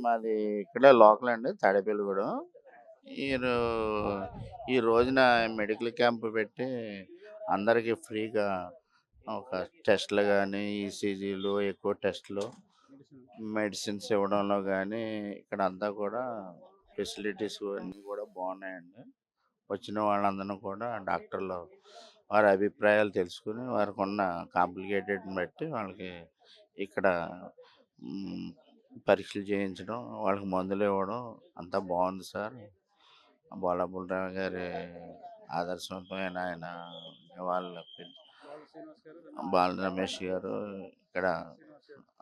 మాది ఇక్కడే లోకల్ అండి తాడేపల్లిగూడెం. ఈ రో ఈ రోజున మెడికల్ క్యాంప్ పెట్టి అందరికీ ఫ్రీగా ఒక టెస్ట్‌లు గానీ, ఈసీజీలు, ఎక్కువ టెస్ట్‌లు, మెడిసిన్స్ ఇవ్వడంలో గానీ ఇక్కడంతా కూడా ఫెసిలిటీస్ అన్నీ కూడా బాగున్నాయండి. వచ్చిన వాళ్ళందరిని కూడా డాక్టర్లు వారి అభిప్రాయాలు తెలుసుకొని వారికున్న కాంప్లికేటెడ్‌ని బట్టి వాళ్ళకి ఇక్కడ హ్మ్. పరీక్షలు చేయించడం, వాళ్ళకి మందులివ్వడం అంతా బావుంది సార్. బోలాబుల్రావు గారి ఆదర్శవంతమైన ఆయన నివాళులర్పించి బాల రమేష్ గారు ఇక్కడ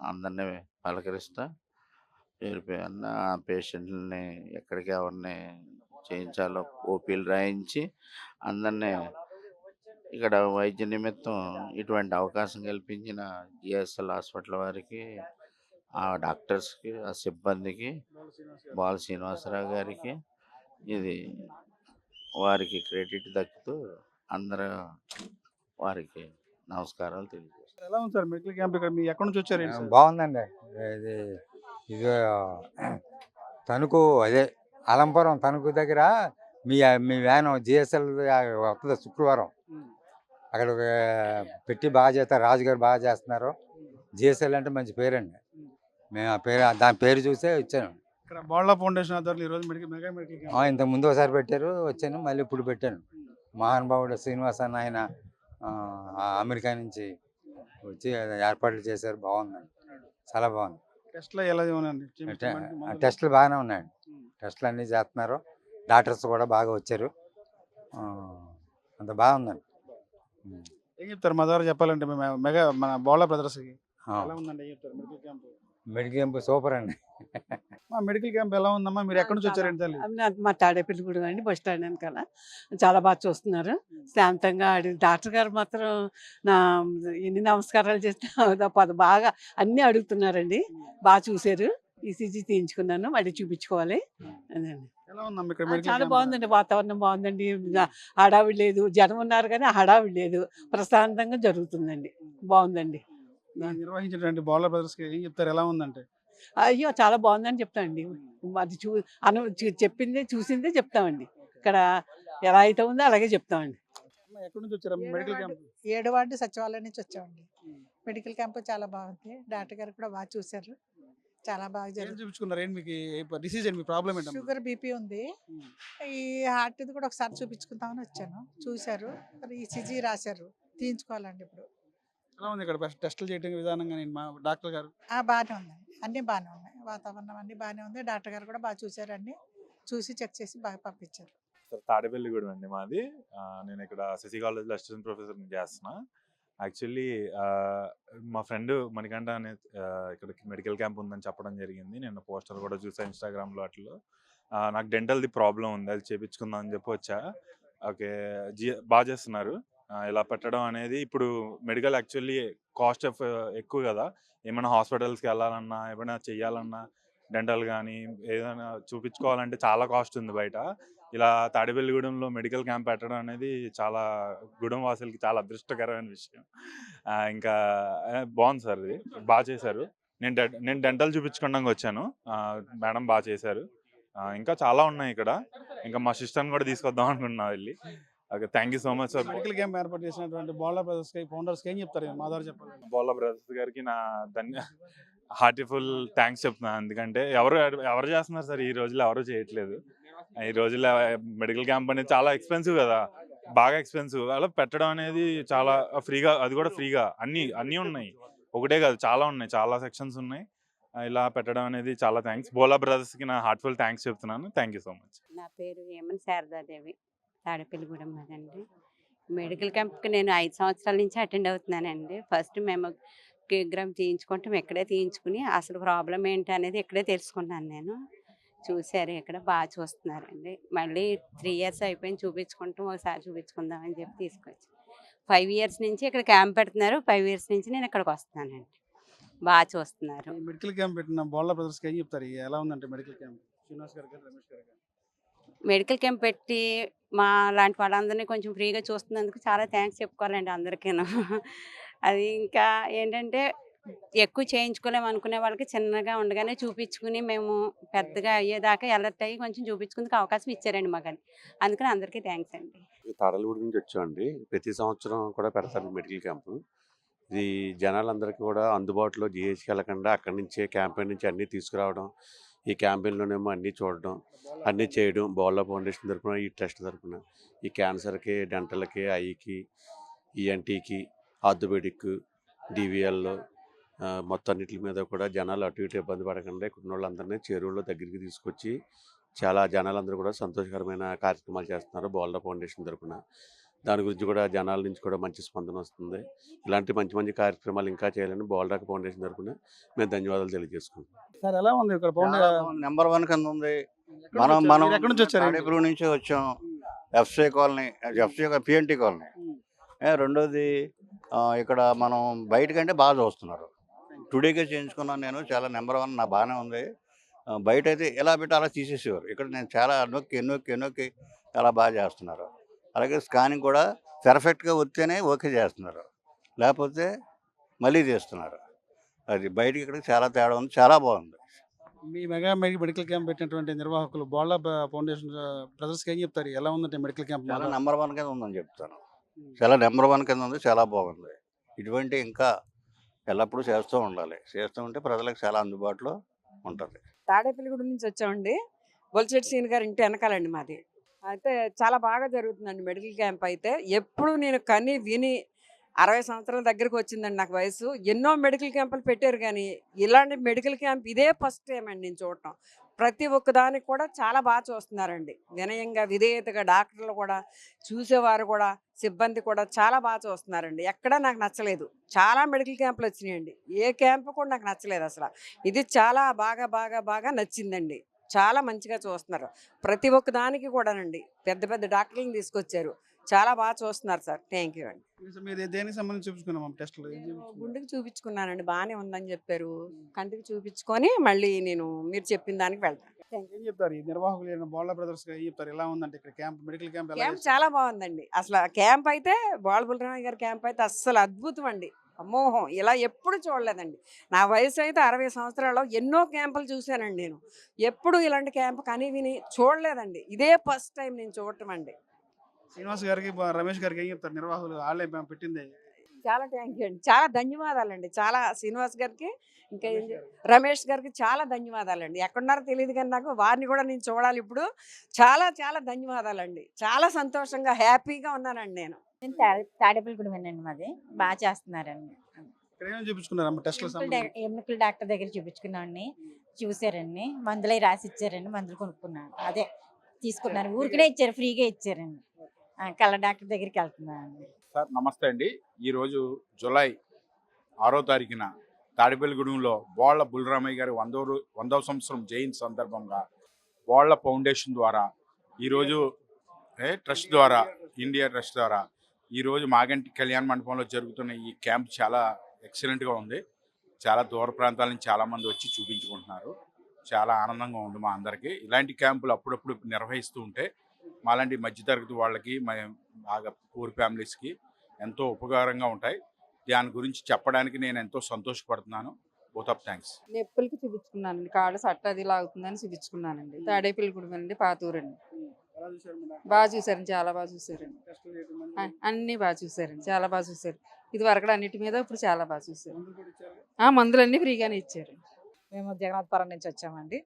అందరిని పలకరిస్తా పేరు పేరున ఆ పేషెంట్లని ఎక్కడికి ఎవరిని చేయించాలో ఓపీలు రాయించి అందరినీ ఇక్కడ వైద్య నిమిత్తం ఇటువంటి అవకాశం కల్పించిన జిఎస్ఎల్ హాస్పిటల్ వారికి, ఆ డాక్టర్స్‌కి, ఆ సిబ్బందికి, బాల శ్రీనివాసరావు గారికి ఇది వారికి క్రెడిట్ దక్కుతూ అందరూ వారికి నమస్కారాలు తెలియజేస్తున్నాను. ఎలా ఉంది సార్ మెడికల్ క్యాంప్ ఇక్కడ మీ ఎక్కడి నుంచి వచ్చారేంటి సార్? బాగుందండి. ఇది ఇది తణుకు అదే అలంపురం తణుకు దగ్గర మీ మీ వ్యాన్ జిఎస్ఎల్ వస్తుంది శుక్రవారం. అక్కడ పెట్టి బాగా చేస్తారు, రాజుగారు బాగా చేస్తున్నారు. జిఎస్ఎల్ అంటే మంచి పేరండి. మేము ఆ పేరు దాని పేరు చూసే వచ్చాను. ఇక్కడ బోళ్ళ ఫౌండేషన్ ఆధ్వర్యంలో ఈరోజు మెగా మెడికల్ క్యాంప్. ఇంతకు ముందు ఒకసారి పెట్టారు, వచ్చాను, మళ్ళీ ఇప్పుడు పెట్టాను. మహానుభావుడు శ్రీనివాస్ అన్న ఆయన అమెరికా నుంచి వచ్చి ఏర్పాట్లు చేశారు. బాగుందండి, చాలా బాగుంది. టెస్ట్లో ఎలా ఉన్నాయండి? టెస్టులు బాగానే ఉన్నాయండి. టెస్టులు అన్నీ చేస్తున్నారు. డాక్టర్స్ కూడా బాగా వచ్చారు. అంత బాగుందండి. ఏం చెప్తారు మా ద్వారా చెప్పాలంటే మెగా మన బోళ్ళ బ్రదర్స్కి ఎలా ఉందండి? ఏం చెప్తారు medical camp? Medical camp super అండి. మా మెడికల్ క్యాంప్ ఎలా ఉందమ్మా? మీరు ఎక్కడి నుంచి వచ్చారండి తల్లి? మా తాడేపల్లిగూడెం అండి, బస్ స్టాండ్ వెనకాల. చాలా బాగా చూస్తున్నారు, శాంతంగా. డాక్టర్ గారు మాత్రం నా ఎన్ని నమస్కారాలు చేస్తే బాగా అన్నీ అడుగుతున్నారండి. బాగా చూశారు. ఈసీజీ తీయించుకున్నాను, మళ్ళీ చూపించుకోవాలి. అదండి. ఎలా ఉందమ్మా ఇక్కడ మెడికల్ చాలా క్యాంప్? బాగుందండి, వాతావరణం బాగుందండి. హడావిడి లేదు, జనం ఉన్నారు కానీ హడావిడి లేదు, ప్రశాంతంగా జరుగుతుందండి. బాగుందండి. దాన్ని నిర్వహించినటువంటి బోళ్ళ బ్రదర్స్కి ఏం చెప్తారు? ఎలా ఉందంటే? అయ్యో చాలా బాగుందని చెప్తామండి. అది చెప్పిందే చూసిందే చెప్తామండి. ఇక్కడ ఎలా అయితే ఉందో అలాగే చెప్తామండి. అమ్మా, ఎక్కడి నుంచి వచ్చారమ్మా మెడికల్ క్యాంప్? 7 వార్డు సచివాలయం నుంచి వచ్చామండి. మెడికల్ క్యాంప్ చాలా బాగుంది. డాక్టర్ గారు కూడా బాగా చూశారు. చాలా బాగా ఏం జరుగుతుంది. చూపించుకున్నారు? ఏంటి మీకు డిసీజ్ ఏంటి? మీ ప్రాబ్లం ఏంటమ్మా? షుగర్ బీపీ ఉంది. ఈ హార్ట్ది కూడా ఒకసారి చూపించుకుందామని వచ్చాను. చూశారు, ఈసీజీ రాశారు, తీయించుకోవాలండి ఇప్పుడు. ఎలా ఉంది ఇక్కడ టెస్టులు చేయడం విధానంగా? నేను మా డాక్టర్ గారు బాగానే ఉన్నాయి, అన్నీ బాగానే ఉన్నాయి. వాతావరణం అన్నీ బాగానే ఉంది. డాక్టర్ గారు కూడా బాగా చూశారు, అన్నీ చూసి చెక్ చేసి బాగా పంపించారు. సార్ తాడేపల్లిగూడెం అండి మాది. నేను ఇక్కడ సిసి కాలేజ్లో అసిస్టెంట్ ప్రొఫెసర్ చేస్తున్నా. యాక్చువల్లీ మా ఫ్రెండ్ మణికంఠ అనే ఇక్కడ మెడికల్ క్యాంప్ ఉందని చెప్పడం జరిగింది. నేను పోస్టర్ కూడా చూసాను ఇన్స్టాగ్రామ్లో వాటిలో. నాకు డెంటల్ది ప్రాబ్లం ఉంది, అది చేయించుకుందాం అని చెప్పి వచ్చా. ఓకే, బాగా చేస్తున్నారు. ఇలా పెట్టడం అనేది ఇప్పుడు మెడికల్ యాక్చువల్లీ కాస్ట్ ఎక్కువ కదా. ఏమైనా హాస్పిటల్స్కి వెళ్ళాలన్నా, ఏమైనా చెయ్యాలన్నా, డెంటల్ కానీ ఏదైనా చూపించుకోవాలంటే చాలా కాస్ట్ ఉంది బయట. ఇలా తాడేపల్లిగూడెంలో మెడికల్ క్యాంప్ పెట్టడం అనేది చాలా గూడెం వాసులకి చాలా అదృష్టకరమైన విషయం. ఇంకా బాగుంది సార్, ఇది బాగా చేశారు. నేను డెంటల్ చూపించుకోవడానికి వచ్చాను. మేడం బాగా చేశారు. ఇంకా చాలా ఉన్నాయి ఇక్కడ. ఇంకా మా సిస్టర్ని కూడా తీసుకొద్దాం అనుకున్నా వెళ్ళి. Okay, thank you so much sir. Medical camp ఏర్పాటు చేసినటువంటి బోళ్ళ బ్రదర్స్కి, ఫౌండర్స్కి ఏం చెప్తారు? మా ద్వారా చెప్పాలి. బోళ్ళ బ్రదర్స్ గారికి నా హార్టిఫుల్ థ్యాంక్స్ చెప్తున్నాను. ఎందుకంటే ఎవరు చేస్తున్నారు సార్, ఈ రోజుల్లో ఎవరు చేయట్లేదు. ఈ రోజుల్లో మెడికల్ క్యాంప్ అనేది చాలా ఎక్స్పెన్సివ్ కదా, బాగా ఎక్స్పెన్సివ్. అలా పెట్టడం అనేది చాలా ఫ్రీగా, అది కూడా ఫ్రీగా అన్నీ ఉన్నాయి. ఒకటే కాదు, చాలా ఉన్నాయి, చాలా సెక్షన్స్ ఉన్నాయి. ఇలా పెట్టడం అనేది చాలా థ్యాంక్స్. బోలా బ్రదర్స్కి నా హార్ట్ఫుల్ థ్యాంక్స్ చెప్తున్నాను. Thank you so much. నా పేరు ఏమన్ శారదాదేవి, తాడేపల్లిగూడెం అదండి. మెడికల్ క్యాంప్కి నేను 5 సంవత్సరాల నుంచి అటెండ్ అవుతున్నానండి. ఫస్ట్ మేము కిగ్రామ్ తీయించుకుంటాం, ఇక్కడే తీయించుకుని అసలు ప్రాబ్లం ఏంటి అనేది ఇక్కడే తెలుసుకున్నాను నేను. చూశారు, ఇక్కడ బాగా చూస్తున్నారండి. మళ్ళీ 3 ఇయర్స్ అయిపోయింది చూపించుకుంటాం, ఒకసారి చూపించుకుందామని చెప్పి తీసుకొచ్చి 5 ఇయర్స్ నుంచి ఇక్కడ క్యాంప్ పెడుతున్నారు. 5 ఇయర్స్ నుంచి నేను ఇక్కడికి వస్తున్నానండి. బాగా చూస్తున్నారు. మెడికల్ క్యాంప్ పెట్టిన బోళ్ళ బ్రదర్స్కి ఏం చెప్తారు? ఎలా ఉందంటే మెడికల్ క్యాంప్? శ్రీనివాస్ గారు, రమేష్ గారు. మెడికల్ క్యాంప్ పెట్టి మా లాంటి వాళ్ళందరినీ కొంచెం ఫ్రీగా చూస్తున్నందుకు చాలా థ్యాంక్స్ చెప్పుకోవాలండి అందరికీను. అది ఇంకా ఏంటంటే ఎక్కువ చేయించుకోలేము అనుకునే వాళ్ళకి చిన్నగా ఉండగానే చూపించుకుని మేము పెద్దగా అయ్యేదాకా అలర్ట్ అయ్యి కొంచెం చూపించుకుందుకు అవకాశం ఇచ్చారండి మాకని. అందుకని అందరికీ థ్యాంక్స్ అండి. తాడలగూడ నుంచి వచ్చామండి. ప్రతి సంవత్సరం కూడా పెడతారు మెడికల్ క్యాంపు. ఇది జనాలందరికీ కూడా అందుబాటులో జీహెచ్‌కి వెళ్ళకుండా అక్కడి నుంచే క్యాంపెయిన్ నుంచి అన్నీ తీసుకురావడం, ఈ క్యాంపెయిన్‌లోనేమో అన్నీ చూడడం, అన్నీ చేయడం. బోర్లా ఫౌండేషన్ తరపున, ఈ ట్రస్ట్ తరపున ఈ క్యాన్సర్‌కి, డెంటల్‌కి, ఐకి, ఈఎన్టీకి, ఆర్థోపెడిక్, డీవీఎల్ మొత్తం అన్నిటి మీద కూడా జనాలు అటు ఇటు ఇబ్బంది పడకుండా ఇక్కడ ఉన్నోళ్ళందరినీ చెరువులో దగ్గరికి తీసుకొచ్చి చాలా జనాలందరూ కూడా సంతోషకరమైన కార్యక్రమాలు చేస్తున్నారు బోర్లా ఫౌండేషన్ తరపున. దాని గురించి కూడా జనాల నుంచి కూడా మంచి స్పందన వస్తుంది. ఇలాంటి మంచి మంచి కార్యక్రమాలు ఇంకా చేయాలని బోర్లా ఫౌండేషన్ తరపున మేము ధన్యవాదాలు తెలియజేసుకుంటున్నాం. సార్ ఎలా ఉంది ఇక్కడ నెంబర్ 1 కింద ఉంది. ఎక్కడి మనం నుంచి మనం మీరు ఎక్కడి నుంచి వచ్చారు? తాడేపల్లి నుంచే వచ్చాం. FC colony, P&T colony. రెండోది ఇక్కడ మనం బయటకంటే బాగా చూస్తున్నారు. టుడేకే చేయించుకున్నాను నేను. చాలా నెంబర్ 1 నా బాగానే ఉంది. బయట అయితే ఎలా పెట్టి అలా తీసేసేవారు. ఇక్కడ నేను చాలా నొక్కి చాలా బాగా చేస్తున్నారు. అలాగే స్కానింగ్ కూడా పెర్ఫెక్ట్గా వస్తేనే ఓకే చేస్తున్నారు, లేకపోతే మళ్ళీ చేస్తున్నారు. అది బయటికి ఇక్కడికి చాలా తేడా ఉంది. చాలా బాగుంది. మీ మెడికల్ క్యాంప్ పెట్టినటువంటి నిర్వాహకులు బోర్లా ఫౌండేషన్ బ్రదర్స్కి ఏం చెప్తారు? ఎలా ఉందంటే మెడికల్ క్యాంప్? చాలా నెంబర్ 1 కింద ఉందని చెప్తాను. చాలా నెంబర్ 1 కింద ఉంది. చాలా బాగుంది. ఇటువంటి ఇంకా ఎల్లప్పుడూ చేస్తూ ఉండాలి. చేస్తూ ఉంటే ప్రజలకు చాలా అందుబాటులో ఉంటుంది. తాడేపల్లిగూడ నుంచి వచ్చామండి. బొలిశెట్టి సీన్ గారి ఇంటి వెనకాలండి మాది. అయితే చాలా బాగా జరుగుతుందండి మెడికల్ క్యాంప్. అయితే ఎప్పుడు నేను కని విని 60 సంవత్సరాల దగ్గరకు వచ్చిందండి నాకు వయసు. ఎన్నో మెడికల్ క్యాంపులు పెట్టారు కానీ ఇలాంటి మెడికల్ క్యాంప్ ఇదే ఫస్ట్ టైం అండి నేను చూడటం. ప్రతి ఒక్కదానికి కూడా చాలా బాగా చూస్తున్నారండి. వినయంగా విధేయతగా డాక్టర్లు కూడా, చూసేవారు కూడా, సిబ్బంది కూడా చాలా బాగా చూస్తున్నారండి. ఎక్కడా నాకు నచ్చలేదు. చాలా మెడికల్ క్యాంపులు వచ్చినాయండి. ఏ క్యాంపు కూడా నాకు నచ్చలేదు అసలు. ఇది చాలా బాగా బాగా బాగా నచ్చిందండి. చాలా మంచిగా చూస్తున్నారు. ప్రతి ఒక్క దానికి కూడానండి పెద్ద పెద్ద డాక్టర్లను తీసుకొచ్చారు. చాలా బాగా చూస్తున్నారు సార్. థ్యాంక్ యూ అండి. మీరు దేనికి సంబంధించి చూపించుకున్నాం టెస్టులు? గుండెకి చూపించుకున్నానండి, బాగానే ఉందని చెప్పారు. కంటికి చూపించుకొని మళ్ళీ నేను మీరు చెప్పిన దానికి వెళ్తాను. ఏం చెప్తారు ఈ నిర్వాహకులు బోర్లా బ్రదర్స్ ఏం చెప్తారు? ఎలా ఉందంటే ఇక్కడ క్యాంప్, మెడికల్ క్యాంప్ ఎలా క్యాంప్ చేశారు? చాలా బాగుందండి. అసలు క్యాంప్ అయితే బాలబుల్రామయ్య గారి క్యాంప్ అయితే అస్సలు అద్భుతం అండి. అమ్మోహం ఇలా ఎప్పుడు చూడలేదండి. నా వయసు అయితే 60 సంవత్సరాలు ఎన్నో క్యాంపులు చూశానండి నేను. ఎప్పుడు ఇలాంటి క్యాంప్ కని విని చూడలేదండి. ఇదే ఫస్ట్ టైం నేను చూడటం అండి. శ్రీనివాస్ గారికి, రమేష్ గారికి ఏం చెప్తారు? నిర్వాహకులు వాళ్ళే పెట్టింది. చాలా థ్యాంక్ యూ అండి. చాలా ధన్యవాదాలండి. చాలా శ్రీనివాస్ గారికి, ఇంకా రమేష్ గారికి చాలా ధన్యవాదాలండి. ఎక్కడున్నారో తెలియదు కానీ నాకు వారిని కూడా నేను చూడాలి ఇప్పుడు. చాలా చాలా ధన్యవాదాలండి. చాలా సంతోషంగా హ్యాపీగా ఉన్నానండి నేను. నేను తాడేపల్లిగూడెం అండి మాది. బాగా చేస్తున్నారండి. ఇక్కడ ఏమేమి చూపించుకున్నారు టెస్టులు? ఎముకల డాక్టర్ దగ్గర చూపించుకున్నామండి. చూసారండి, మందులు అవి రాసి ఇచ్చారండి. మందులు కొనుక్కున్నాను, అదే తీసుకున్నాను. ఊరికనే ఇచ్చారు, ఫ్రీగా ఇచ్చారండి. కళ్ళ డాక్టర్ దగ్గరికి వెళ్తున్నానండి. సార్ నమస్తే అండి. ఈరోజు జూలై 6వ తారీఖున తాడేపల్లిగూడెంలో బోళ్ళ బుల్రామయ్య గారి 100వ సంవత్సరం జయంతి సందర్భంగా బోళ్ళ ఫౌండేషన్ ద్వారా ఈరోజు ట్రస్ట్ ద్వారా, ఇండియా ట్రస్ట్ ద్వారా ఈరోజు మాగంటి కళ్యాణ మండపంలో జరుగుతున్న ఈ క్యాంప్ చాలా ఎక్సలెంట్గా ఉంది. చాలా దూర ప్రాంతాల నుంచి చాలామంది వచ్చి చూపించుకుంటున్నారు. చాలా ఆనందంగా ఉంది మా అందరికీ. ఇలాంటి క్యాంపులు అప్పుడప్పుడు నిర్వహిస్తూ ఉంటే మాలాంటి మధ్యతరగతి వాళ్ళకి, బాగా పూర్ ఫ్యామిలీస్కి ఎంతో ఉపకారంగా ఉంటాయి. దాని గురించి చెప్పడానికి నేను ఎంతో సంతోషపడుతున్నాను. Both of thanks. నొప్పులకి చూపించుకున్నానండి. కాళ్ళు సట్ట అది లాగుతుందని చూపించుకున్నానండి. తాడేపల్లిగూడెం అండి, పాతూరండి. బాగా చూసారండి, చాలా బాగా చూసారండి. అన్ని బాగా చూసారండి, చాలా బాగా చూసారు. ఇది వరకు అన్నిటి మీద ఇప్పుడు చాలా బాగా చూసారు. మందులన్నీ ఫ్రీగానే ఇచ్చారు. మేము జగన్నాథపురం నుంచి వచ్చామండి.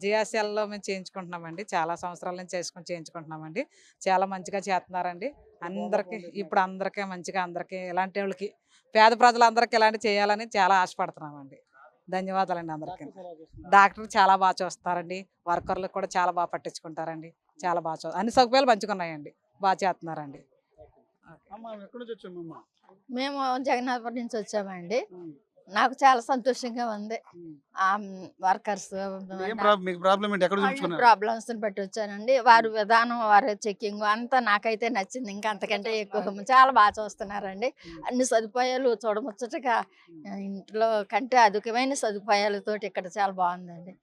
జిఎస్ఎల్లో మేము చేయించుకుంటున్నామండి. చాలా సంవత్సరాల నుంచి చేయించుకుంటున్నామండి. చాలా మంచిగా చేస్తున్నారండి. అందరికీ ఇప్పుడు అందరికీ మంచిగా, అందరికీ ఇలాంటి వాళ్ళకి, పేద ప్రజలందరికీ ఇలాంటి చేయాలని చాలా ఆశపడుతున్నామండి. ధన్యవాదాలండి అందరికీ. డాక్టర్ చాలా బాగా చూస్తారండి. వర్కర్లకు కూడా చాలా బాగా పట్టించుకుంటారండి. చాలా బాగా అన్ని సౌకర్యాలు మంచిగా ఉన్నాయండి. బాగా చేస్తున్నారండి. మేము జగన్నాథపురం నుంచి వచ్చామండి. నాకు చాలా సంతోషంగా ఉంది. వర్కర్స్ ప్రాబ్లమ్స్ బట్టి వచ్చానండి. వారి విధానం, వారి చెకింగ్ అంతా నాకైతే నచ్చింది. ఇంకా అంతకంటే ఎక్కువ చాలా బాగా చూస్తున్నారండి. అన్ని సదుపాయాలు చూడముచ్చటగా, ఇంట్లో కంటే అధికమైన సదుపాయాలతోటి ఇక్కడ చాలా బాగుందండి.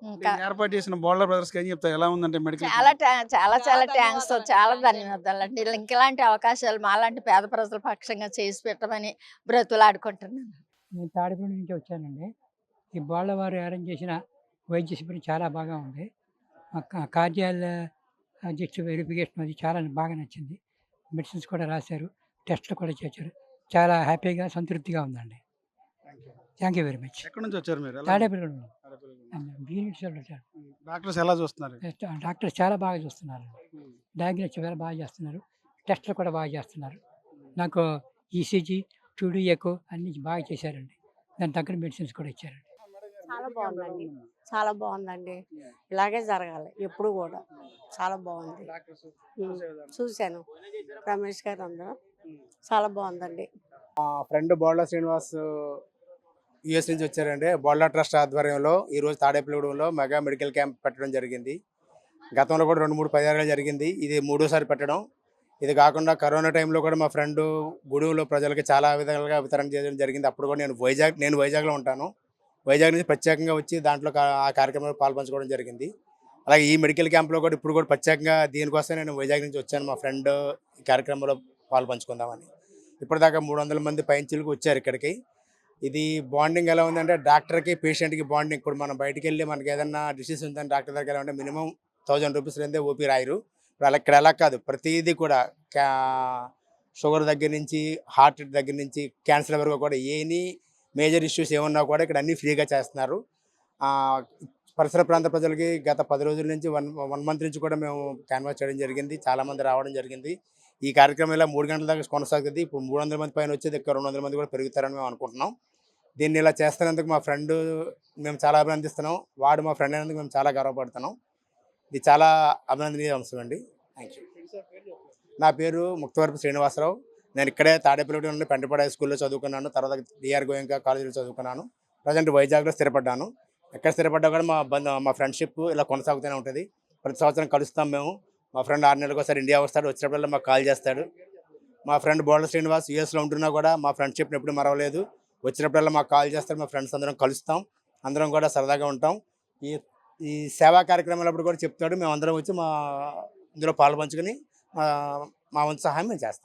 ఇంకా ఏర్పాటు చేసిన బోర్లా బ్రదర్స్ ఏం చెప్తారు? ఎలా ఉందంటే మెడికల్? చాలా చాలా చాలా థ్యాంక్స్, చాలా ధన్యవాదాలు అండి. ఇంకెలాంటి అవకాశాలు మాలాంటి పేద ప్రజల పక్షంగా చేసి పెట్టమని బ్రతులాడుకుంటున్నాను. నేను తాడిపల్లి నుంచి వచ్చానండి. ఈ బాళ్ళ వారు అరేంజ్ చేసిన వైద్య శిబిరం చాలా బాగా ఉంది. కార్డియాల జస్ట్ వెరిఫికేషన్ అది చాలా బాగా నచ్చింది. మెడిసిన్స్ కూడా రాశారు, టెస్టులు కూడా చేశారు. చాలా హ్యాపీగా సంతృప్తిగా ఉందండి. Thank you very much. ఎక్కడి నుంచి వచ్చారు మీరు? ఎలా ఉంది? తాడేపల్లి తాడేపల్లి. యూనిట్స్ వచ్చారు. డాక్టర్స్ ఎలా చూస్తున్నారు? డాక్టర్స్ చాలా బాగా చూస్తున్నారు. డయాగ్నోస్ చాలా బాగా చేస్తున్నారు, టెస్టులు కూడా బాగా చేస్తున్నారు. నాకు ఈసీజీ, టూడీ ఎకో అన్ని బాగా చేశారండి. దాని తగ్గ మెడిసిన్స్ కూడా ఇచ్చారండి. చాలా బాగుందండి, చాలా బాగుందండి. ఇలాగే జరగాలి ఎప్పుడు కూడా. చాలా బాగుంది. చూశాను రమేష్ గారు అందరూ. చాలా బాగుందండి. ఫ్రెండ్ బోళ్ళ శ్రీనివాస్ యుఎస్ నుంచి వచ్చారండి. బోళ్ళ ట్రస్ట్ ఆధ్వర్యంలో ఈరోజు తాడేపల్లిగూడెంలో మెగా మెడికల్ క్యాంప్ పెట్టడం జరిగింది. గతంలో కూడా 2-3 పర్యాయాలు జరిగింది. ఇది 3వసారి పెట్టడం. ఇది కాకుండా కరోనా టైంలో కూడా మా ఫ్రెండ్ గూడెంలో ప్రజలకి చాలా విధాలుగా వితరణ చేయడం జరిగింది. అప్పుడు కూడా నేను వైజాగ్లో ఉంటాను. వైజాగ్ నుంచి ప్రత్యేకంగా వచ్చి దాంట్లో ఆ కార్యక్రమంలో పాల్పంచుకోవడం జరిగింది. అలాగే ఈ మెడికల్ క్యాంప్లో కూడా ఇప్పుడు కూడా ప్రత్యేకంగా దీనికోసం నేను వైజాగ్ నుంచి వచ్చాను. మా ఫ్రెండ్ ఈ కార్యక్రమంలో పాల్పంచుకుందామని. ఇప్పటిదాకా 300 మంది పైచిలకు వచ్చారు ఇక్కడికి. ఇది బాండింగ్ ఎలా ఉందంటే డాక్టర్కి పేషెంట్కి బాండింగ్. ఇప్పుడు మనం బయటికి వెళ్ళి మనకి ఏదన్నా డిసీజ్ ఉందని డాక్టర్ దగ్గర వెళ్ళాలంటే మినిమం 1000 రూపీస్ లేదే ఓపీ రాయరు. ఇప్పుడు ఇక్కడ ఎలా కాదు, ప్రతిదీ కూడా షుగర్ దగ్గర నుంచి హార్ట్ దగ్గర నుంచి క్యాన్సర్ వరకు కూడా ఎనీ మేజర్ ఇష్యూస్ ఏమన్నా కూడా ఇక్కడ అన్నీ ఫ్రీగా చేస్తున్నారు. పరిసర ప్రాంత ప్రజలకి గత 10 రోజుల నుంచి 1 మంత్ నుంచి కూడా మేము క్యాన్వాస్ చేయడం జరిగింది. చాలామంది రావడం జరిగింది. ఈ కార్యక్రమం ఇలా 3 గంటల దాకా కొనసాగుతుంది. ఇప్పుడు 300 మంది పైన వచ్చేది, ఇక్కడ 200 మంది కూడా పెరుగుతారని మేము అనుకుంటున్నాం. దీన్ని ఇలా చేస్తున్నందుకు మా ఫ్రెండ్ మేము చాలా అభినందిస్తున్నాం. వాడు మా ఫ్రెండ్ అయినందుకు మేము చాలా గర్వపడుతున్నాం. ఇది చాలా అభినందనీయ అంశం అండి. Thank you. నా పేరు ముక్తవరపు శ్రీనివాసరావు. నేను ఇక్కడే తాడేపల్లిగూడెంలో పెంటపాడు హై స్కూల్లో చదువుకున్నాను. తర్వాత డిఆర్ గోయంకా కాలేజీలో చదువుకున్నాను. ప్రజెంట్ వైజాగ్లో స్థిరపడ్డాను. ఎక్కడ స్థిరపడ్డా కూడా మా ఫ్రెండ్షిప్ ఇలా కొనసాగుతూనే ఉంటుంది. ప్రతి సంవత్సరం కలుస్తాం మేము. మా ఫ్రెండ్ 6 నెలలకు ఒకసారి ఇండియా వస్తాడు. వచ్చినప్పుడల్లా మాకు కాల్ చేస్తాడు. మా ఫ్రెండ్ బోళ్ళ శ్రీనివాస్ యూఎస్లో ఉంటున్నా కూడా మా ఫ్రెండ్షిప్ని ఎప్పుడు మరవలేదు. వచ్చినప్పుడల్లా మాకు కాల్ చేస్తాడు. మా ఫ్రెండ్స్ అందరం కలుస్తాం. అందరం కూడా సరదాగా ఉంటాం. ఈ సేవా కార్యక్రమాలప్పుడు కూడా చెప్తాడు. మేము అందరం వచ్చి ఇందులో పాల్పంచుకొని మా వంతు సహాయం మేము చేస్తాం.